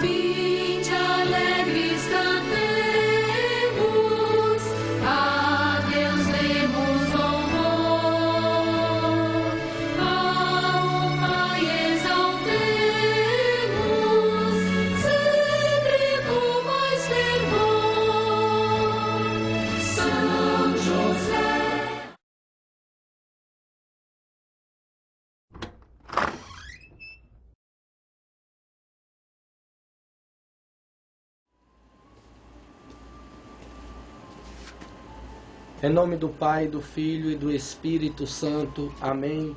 Vinde alegres cantemos, a Deus demos louvor, ao Pai exaltemos, sempre com mais fervor. São José. Em nome do Pai, do Filho e do Espírito Santo. Amém.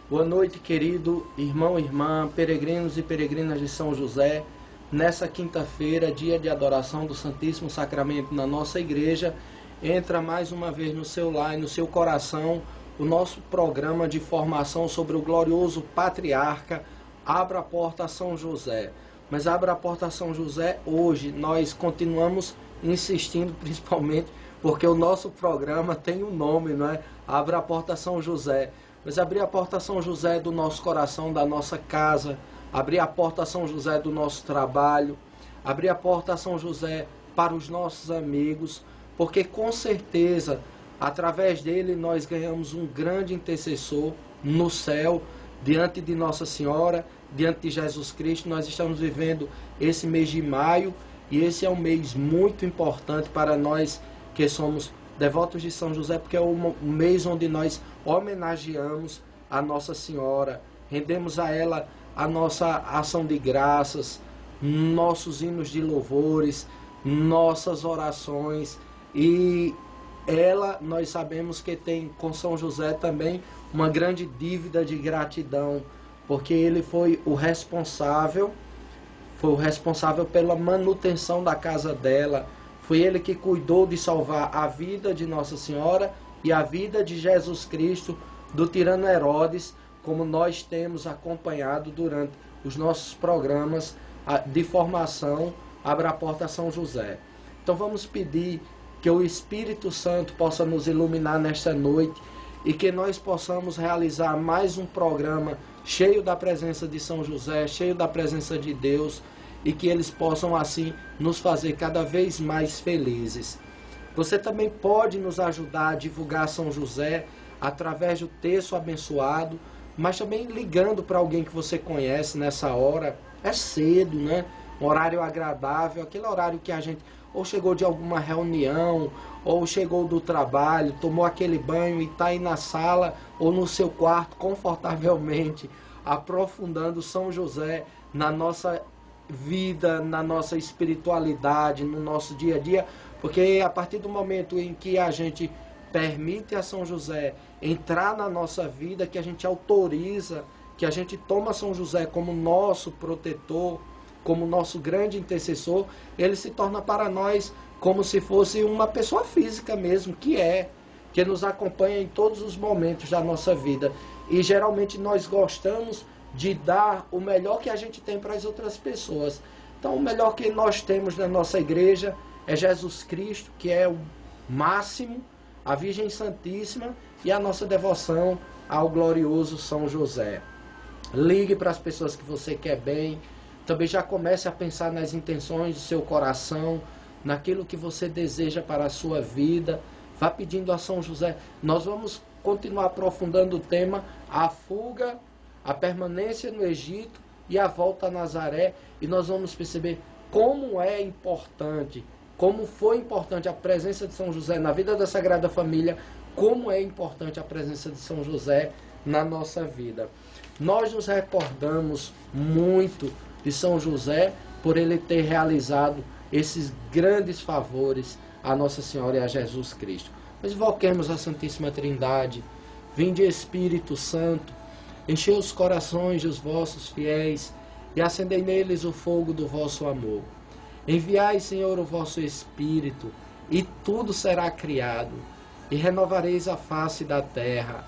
Boa noite, querido irmão e irmã, peregrinos e peregrinas de São José. Nessa quinta-feira, dia de adoração do Santíssimo Sacramento na nossa igreja, entra mais uma vez no seu lar e no seu coração o nosso programa de formação sobre o glorioso patriarca Abra a Porta a São José. Mas Abra a Porta a São José hoje nós continuamos insistindo, principalmente porque o nosso programa tem um nome, não é? Abra a Porta a São José. Mas abrir a porta a São José do nosso coração, da nossa casa, abrir a porta a São José do nosso trabalho, abrir a porta a São José para os nossos amigos, porque com certeza, através dele, nós ganhamos um grande intercessor no céu, diante de Nossa Senhora, diante de Jesus Cristo. Nós estamos vivendo esse mês de maio, e esse é um mês muito importante para nós que somos devotos de São José, porque é um mês onde nós homenageamos a Nossa Senhora, rendemos a ela a nossa ação de graças, nossos hinos de louvores, nossas orações, e ela, nós sabemos que tem com São José também uma grande dívida de gratidão, porque ele foi o responsável pela manutenção da casa dela. Foi ele que cuidou de salvar a vida de Nossa Senhora e a vida de Jesus Cristo do tirano Herodes, como nós temos acompanhado durante os nossos programas de formação Abra a Porta a São José. Então vamos pedir que o Espírito Santo possa nos iluminar nesta noite e que nós possamos realizar mais um programa cheio da presença de São José, cheio da presença de Deus, e que eles possam assim nos fazer cada vez mais felizes. Você também pode nos ajudar a divulgar São José através do terço abençoado, mas também ligando para alguém que você conhece nessa hora. É cedo, né? Um horário agradável, aquele horário que a gente ou chegou de alguma reunião, ou chegou do trabalho, tomou aquele banho e está aí na sala ou no seu quarto confortavelmente, aprofundando São José na nossa vida, na nossa espiritualidade, no nosso dia a dia, porque a partir do momento em que a gente permite a São José entrar na nossa vida, que a gente autoriza, que a gente toma São José como nosso protetor, como nosso grande intercessor, ele se torna para nós como se fosse uma pessoa física mesmo, que nos acompanha em todos os momentos da nossa vida. E geralmente nós gostamos de dar o melhor que a gente tem para as outras pessoas. Então o melhor que nós temos na nossa igreja é Jesus Cristo, que é o máximo, a Virgem Santíssima e a nossa devoção ao glorioso São José. Ligue para as pessoas que você quer bem, também já comece a pensar nas intenções do seu coração, naquilo que você deseja para a sua vida. Vá pedindo a São José. Nós vamos continuar aprofundando o tema, a fuga, a permanência no Egito e a volta a Nazaré, e nós vamos perceber como é importante, como foi importante a presença de São José na vida da Sagrada Família, como é importante a presença de São José na nossa vida. Nós nos recordamos muito de São José por ele ter realizado esses grandes favores a Nossa Senhora e a Jesus Cristo. Mas invoquemos a Santíssima Trindade. Vinde Espírito Santo, enchei os corações dos vossos fiéis e acendei neles o fogo do vosso amor. Enviai, Senhor, o vosso Espírito, e tudo será criado, e renovareis a face da terra.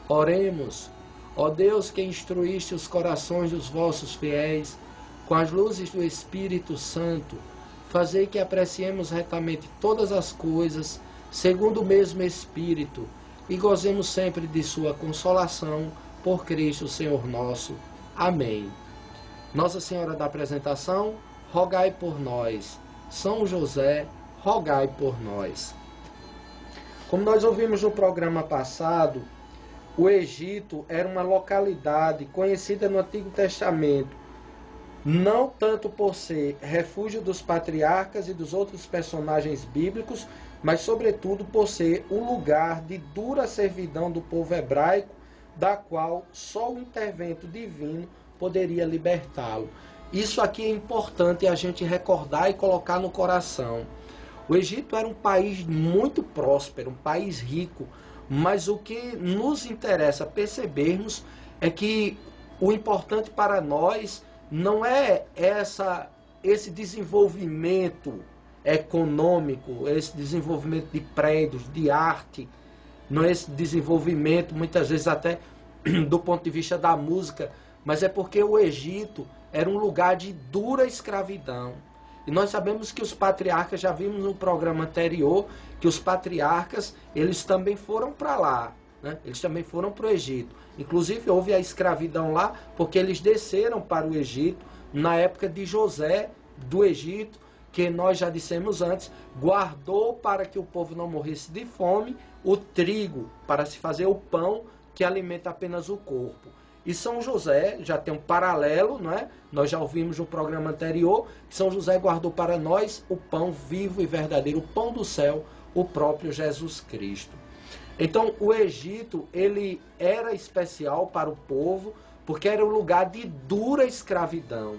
Oremos. Ó Deus, que instruíste os corações dos vossos fiéis com as luzes do Espírito Santo, fazei que apreciemos retamente todas as coisas, segundo o mesmo Espírito, e gozemos sempre de sua consolação, por Cristo Senhor nosso. Amém. Nossa Senhora da Apresentação, rogai por nós. São José, rogai por nós. Como nós ouvimos no programa passado, o Egito era uma localidade conhecida no Antigo Testamento, não tanto por ser refúgio dos patriarcas e dos outros personagens bíblicos, mas sobretudo por ser um lugar de dura servidão do povo hebraico, da qual só o intervento divino poderia libertá-lo. Isso aqui é importante a gente recordar e colocar no coração. O Egito era um país muito próspero, um país rico, mas o que nos interessa percebermos é que o importante para nós não é esse desenvolvimento econômico, esse desenvolvimento de prédios, de arte, não é esse desenvolvimento, muitas vezes até do ponto de vista da música, mas é porque o Egito era um lugar de dura escravidão. E nós sabemos que os patriarcas, já vimos no programa anterior, que os patriarcas, eles também foram para lá, né? Eles também foram para o Egito. Inclusive houve a escravidão lá, porque eles desceram para o Egito na época de José, do Egito, que nós já dissemos antes, guardou para que o povo não morresse de fome o trigo, para se fazer o pão que alimenta apenas o corpo. E São José já tem um paralelo, não é? Nós já ouvimos no programa anterior, que São José guardou para nós o pão vivo e verdadeiro, o pão do céu, o próprio Jesus Cristo. Então o Egito, ele era especial para o povo, porque era um lugar de dura escravidão.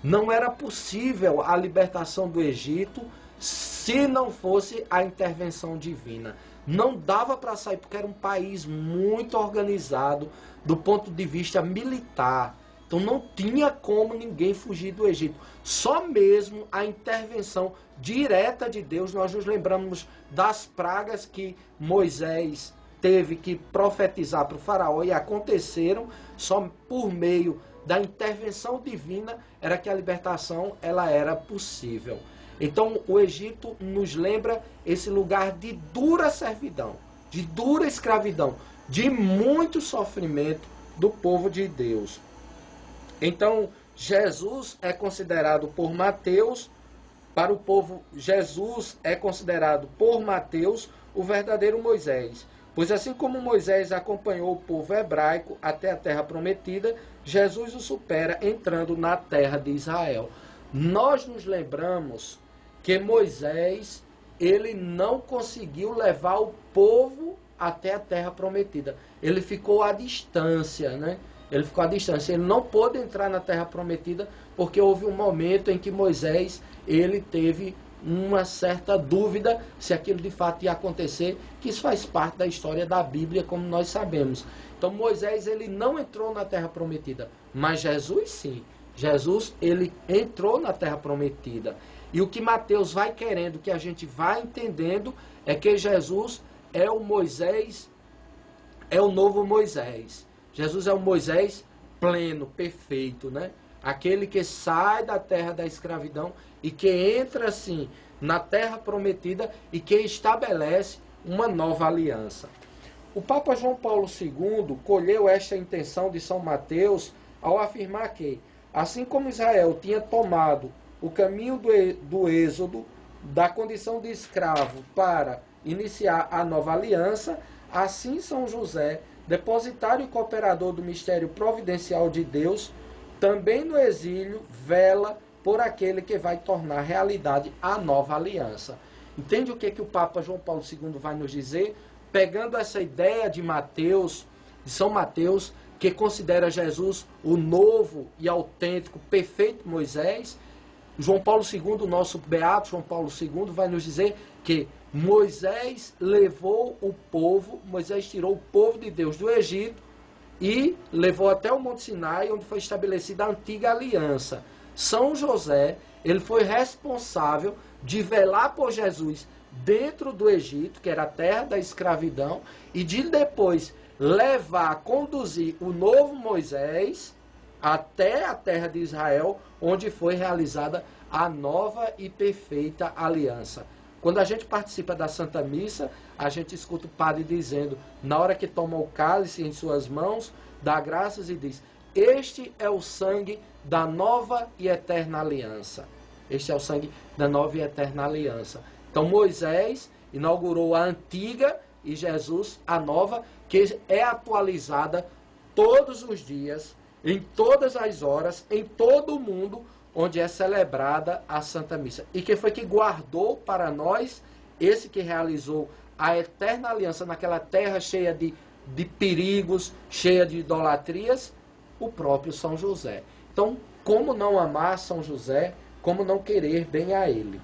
Não era possível a libertação do Egito se não fosse a intervenção divina. Não dava para sair, porque era um país muito organizado do ponto de vista militar. Então não tinha como ninguém fugir do Egito. Só mesmo a intervenção direta de Deus. Nós nos lembramos das pragas que Moisés teve que profetizar para o faraó e aconteceram. Só por meio da intervenção divina era que a libertação ela era possível. Então o Egito nos lembra esse lugar de dura servidão, de dura escravidão, de muito sofrimento do povo de Deus. Então Jesus é considerado por Mateus, para o povo, Jesus é considerado por Mateus o verdadeiro Moisés. Pois assim como Moisés acompanhou o povo hebraico até a terra prometida, Jesus o supera entrando na terra de Israel. Nós nos lembramos que Moisés, ele não conseguiu levar o povo até a terra prometida. Ele ficou à distância, né? Ele ficou à distância. Ele não pôde entrar na terra prometida porque houve um momento em que Moisés, ele teve uma certa dúvida se aquilo de fato ia acontecer, que isso faz parte da história da Bíblia, como nós sabemos. Então Moisés, ele não entrou na terra prometida, mas Jesus sim. Jesus, ele entrou na terra prometida. E o que Mateus vai querendo que a gente vá entendendo é que Jesus é o Moisés, é o novo Moisés. Jesus é o Moisés pleno, perfeito, né? Aquele que sai da terra da escravidão e que entra assim na terra prometida e que estabelece uma nova aliança. O Papa João Paulo II colheu esta intenção de São Mateus ao afirmar que, assim como Israel tinha tomado o caminho do êxodo, da condição de escravo para iniciar a nova aliança, assim São José, depositário e cooperador do mistério providencial de Deus, também no exílio vela por aquele que vai tornar realidade a nova aliança. Entende o que o Papa João Paulo II vai nos dizer? Pegando essa ideia de Mateus, de São Mateus, que considera Jesus o novo e autêntico, perfeito Moisés, João Paulo II, nosso beato João Paulo II, vai nos dizer que Moisés levou o povo, Moisés tirou o povo de Deus do Egito e levou até o Monte Sinai, onde foi estabelecida a antiga aliança. São José, ele foi responsável de velar por Jesus dentro do Egito, que era a terra da escravidão, e de depois levar, conduzir o novo Moisés até a terra de Israel, onde foi realizada a nova e perfeita aliança. Quando a gente participa da Santa Missa, a gente escuta o padre dizendo, na hora que toma o cálice em suas mãos, dá graças e diz: este é o sangue da nova e eterna aliança. Este é o sangue da nova e eterna aliança. Então Moisés inaugurou a antiga e Jesus a nova, que é atualizada todos os dias, em todas as horas, em todo o mundo, onde é celebrada a Santa Missa. E quem foi que guardou para nós, esse que realizou a eterna aliança naquela terra cheia de perigos, cheia de idolatrias? O próprio São José. Então, como não amar São José, como não querer bem a ele?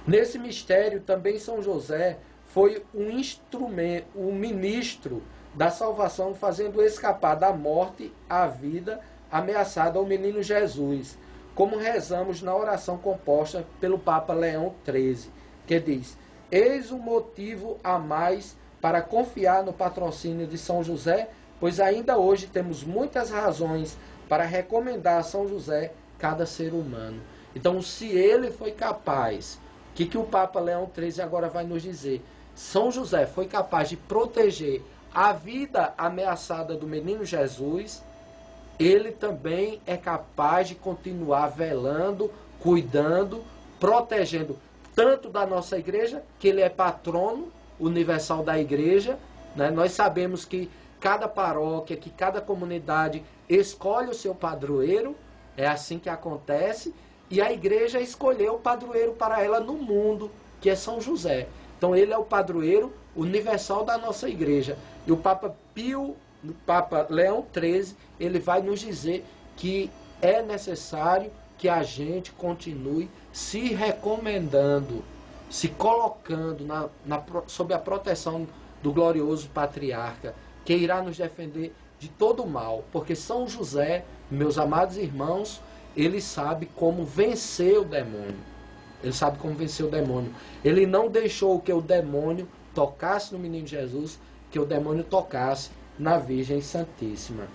Nesse mistério, também São José foi um instrumento, um ministro da salvação, fazendo escapar da morte a vida ameaçada ao menino Jesus, como rezamos na oração composta pelo Papa Leão XIII, que diz: eis um motivo a mais para confiar no patrocínio de São José, pois ainda hoje temos muitas razões para recomendar a São José cada ser humano. Então, se ele foi capaz, o que o Papa Leão XIII agora vai nos dizer? São José foi capaz de proteger a vida ameaçada do menino Jesus, ele também é capaz de continuar velando, cuidando, protegendo tanto da nossa igreja, que ele é patrono universal da igreja, né? Nós sabemos que cada paróquia, que cada comunidade escolhe o seu padroeiro, é assim que acontece, e a igreja escolheu o padroeiro para ela no mundo, que é São José. Então ele é o padroeiro universal da nossa igreja. E o Papa Leão XIII, ele vai nos dizer que é necessário que a gente continue se recomendando, se colocando sob a proteção do glorioso patriarca, que irá nos defender de todo o mal. Porque São José, meus amados irmãos, ele sabe como vencer o demônio. Ele sabe como vencer o demônio. Ele não deixou que o demônio tocasse no menino Jesus, que o demônio tocasse na Virgem Santíssima.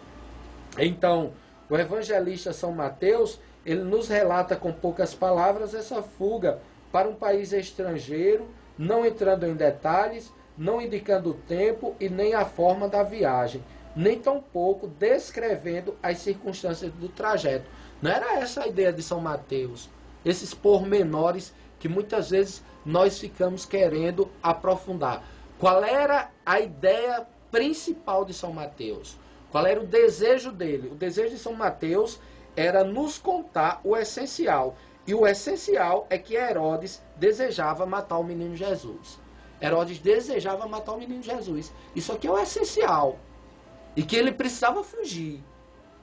Então, o evangelista São Mateus, ele nos relata com poucas palavras essa fuga para um país estrangeiro, não entrando em detalhes, não indicando o tempo e nem a forma da viagem, nem tampouco descrevendo as circunstâncias do trajeto. Não era essa a ideia de São Mateus, esses pormenores que muitas vezes nós ficamos querendo aprofundar. Qual era a ideia principal de São Mateus? Qual era o desejo dele? O desejo de São Mateus era nos contar o essencial. E o essencial é que Herodes desejava matar o menino Jesus. Herodes desejava matar o menino Jesus. Isso aqui é o essencial. E que ele precisava fugir.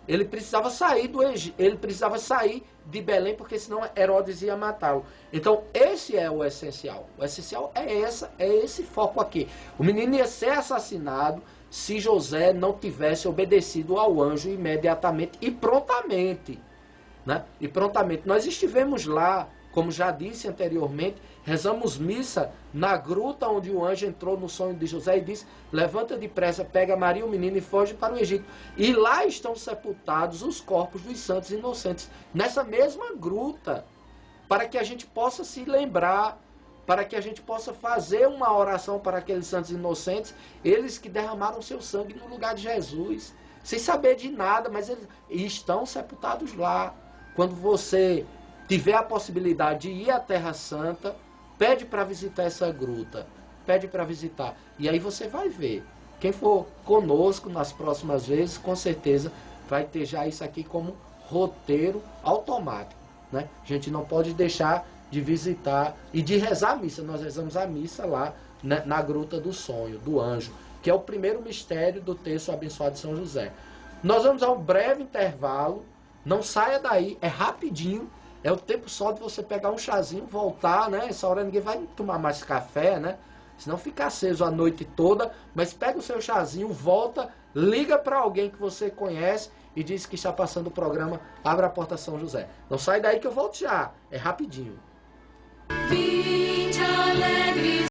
Ele precisava sair do Egito, ele precisava sair de Belém, porque senão Herodes ia matá-lo. Então, esse é o essencial. O essencial é esse foco aqui. O menino ia ser assassinado se José não tivesse obedecido ao anjo imediatamente e prontamente. Né? E prontamente. Nós estivemos lá, como já disse anteriormente, rezamos missa na gruta onde o anjo entrou no sonho de José e disse: levanta depressa, pega Maria e o menino e foge para o Egito. E lá estão sepultados os corpos dos santos inocentes, nessa mesma gruta, para que a gente possa se lembrar, para que a gente possa fazer uma oração para aqueles santos inocentes, eles que derramaram seu sangue no lugar de Jesus, sem saber de nada, mas eles estão sepultados lá. Quando você tiver a possibilidade de ir à Terra Santa, pede para visitar essa gruta, pede para visitar, e aí você vai ver. Quem for conosco nas próximas vezes, com certeza vai ter já isso aqui como roteiro automático, né? A gente não pode deixar de visitar e de rezar a missa. Nós rezamos a missa lá, né, na Gruta do Sonho, do Anjo, que é o primeiro mistério do texto abençoado de São José. Nós vamos a um breve intervalo, não saia daí, é rapidinho, é o tempo só de você pegar um chazinho, voltar, né? Essa hora ninguém vai tomar mais café, né? Senão fica aceso a noite toda, mas pega o seu chazinho, volta, liga para alguém que você conhece e diz que está passando o programa Abra a Porta São José. Não sai daí que eu volto já, é rapidinho. Vinde alegres